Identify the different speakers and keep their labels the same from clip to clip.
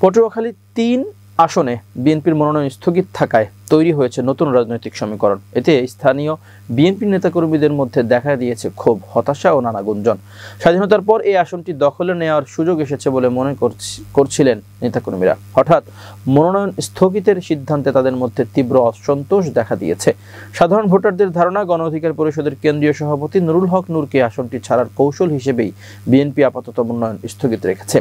Speaker 1: পটুয়াখালী ৩ আসনে বিএনপির মনোনয়ন স্থগিত থাকায় তৈরি হয়েছে নতুন রাজনৈতিক সমীকরণ। এতে স্থানীয় বিএনপি নেতাকর্মীদের মধ্যে দেখা দিয়েছে ক্ষোভ, হতাশা ও নানা গুঞ্জন। স্বাধীনতার পর এই আসনটি দখলে নেওয়ার সুযোগ এসেছে বলে মনে করছিলেন নেতাকর্মীরা। হঠাৎ মনোনয়ন স্থগিতের সিদ্ধান্তে তাদের মধ্যে তীব্র অসন্তোষ দেখা দিয়েছে। সাধারণ ভোটারদের ধারণা, গণ অধিকার পরিষদের কেন্দ্রীয় সভাপতি নুরুল হক নূরকে আসনটি ছাড়ার কৌশল হিসেবেই বিএনপি আপাতত মনোনয়ন স্থগিত রেখেছে।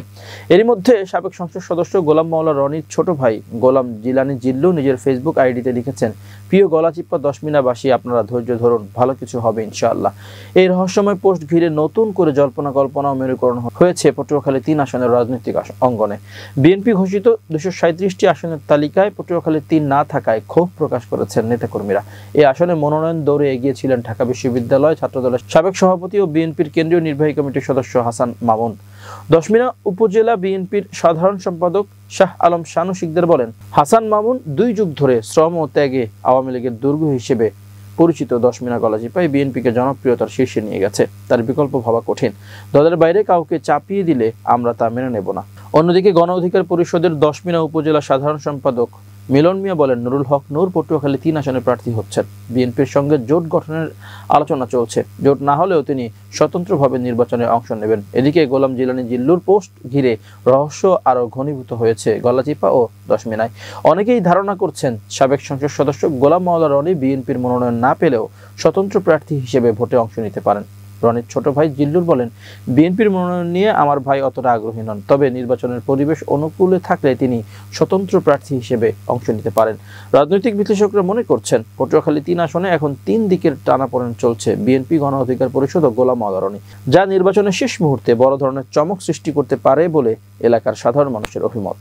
Speaker 1: এরই মধ্যে সাবেক সংসদ সদস্য গোলাম মাওলা রনির ছোট ভাই গোলাম জিলানী জিল্লু নিজের ফেসবুক আইডিতে লিখেছেন, প্রিয় গলাচিপা দশমিনাবাসী, আপনারা ধৈর্য ধরুন, ভালো কিছু হবে ইনশাআল্লাহ। এই রহস্যময় পোস্ট ঘিরে নতুন করে জল্পনা কল্পনা ও মেরুকরণ হয়েছে পটুয়াখালী ৩ আসনের রাজনৈতিক অঙ্গনে। বিএনপি ঘোষিত ২৩৭টি আসনের তালিকায় পটুয়াখালী ৩ না থাকায় ক্ষোভ প্রকাশ করেছেন নেতাকর্মীরা। এই আসনে মনোনয়ন দৌড়ে এগিয়েছিলেন ঢাকা বিশ্ববিদ্যালয় ছাত্রদলের সাবেক সভাপতি ও বিএনপির কেন্দ্রীয় নির্বাহী কমিটির সদস্য হাসান মামুন। দশমিনা উপজেলা বিএনপির সাধারণ সম্পাদক শাহ আলম শানু শিকদার বলেন, হাসান মামুন ২ যুগ ধরে শ্রম ও ত্যাগে আওয়ামী লীগের দুর্গ হিসেবে পরিচিত দশমিনা গলাচিপায় বিএনপিকে জনপ্রিয়তার শীর্ষে নিয়ে গেছে। তার বিকল্প ভাবা কঠিন। দলের বাইরে কাউকে চাপিয়ে দিলে আমরা তা মেনে নেব না। অন্যদিকে গণ অধিকার পরিষদের দশমিনা উপজেলা সাধারণ সম্পাদক মিলন মিয়া বলেন, নুরুল হক নূর পটুয়াখালী ৩ আসনে প্রার্থী হচ্ছেন। বিএনপির সঙ্গে জোট গঠনের আলোচনা চলছে। জোট না হলেও তিনি স্বতন্ত্রভাবে নির্বাচনে অংশ নেবেন। এদিকে গোলাম জিলানী জিল্লুর পোস্ট ঘিরে রহস্য আরও ঘনীভূত হয়েছে গলাচিপা ও দশমিনায়। অনেকেই ধারণা করছেন, সাবেক সংসদ সদস্য গোলাম মাওলা রনি বিএনপির মনোনয়ন না পেলেও স্বতন্ত্র প্রার্থী হিসেবে ভোটে অংশ নিতে পারেন। রনির ছোট ভাই জিল্লুর বলেন, বিএনপির মনোনয়ন নিয়ে আমার ভাই অতটা আগ্রহী নন, তবে নির্বাচনের পরিবেশ অনুকূলে থাকলে তিনি স্বতন্ত্র প্রার্থী হিসেবে অংশ নিতে পারেন। রাজনৈতিক বিশ্লেষকরা মনে করছেন, পটুয়াখালী ৩ আসনে এখন ৩ দিকের টানাপোড়েন চলছে, বিএনপি, গণ অধিকার পরিষদ ও গোলাম মাওলা রনি, যা নির্বাচনের শেষ মুহূর্তে বড় ধরনের চমক সৃষ্টি করতে পারে বলে এলাকার সাধারণ মানুষের অভিমত।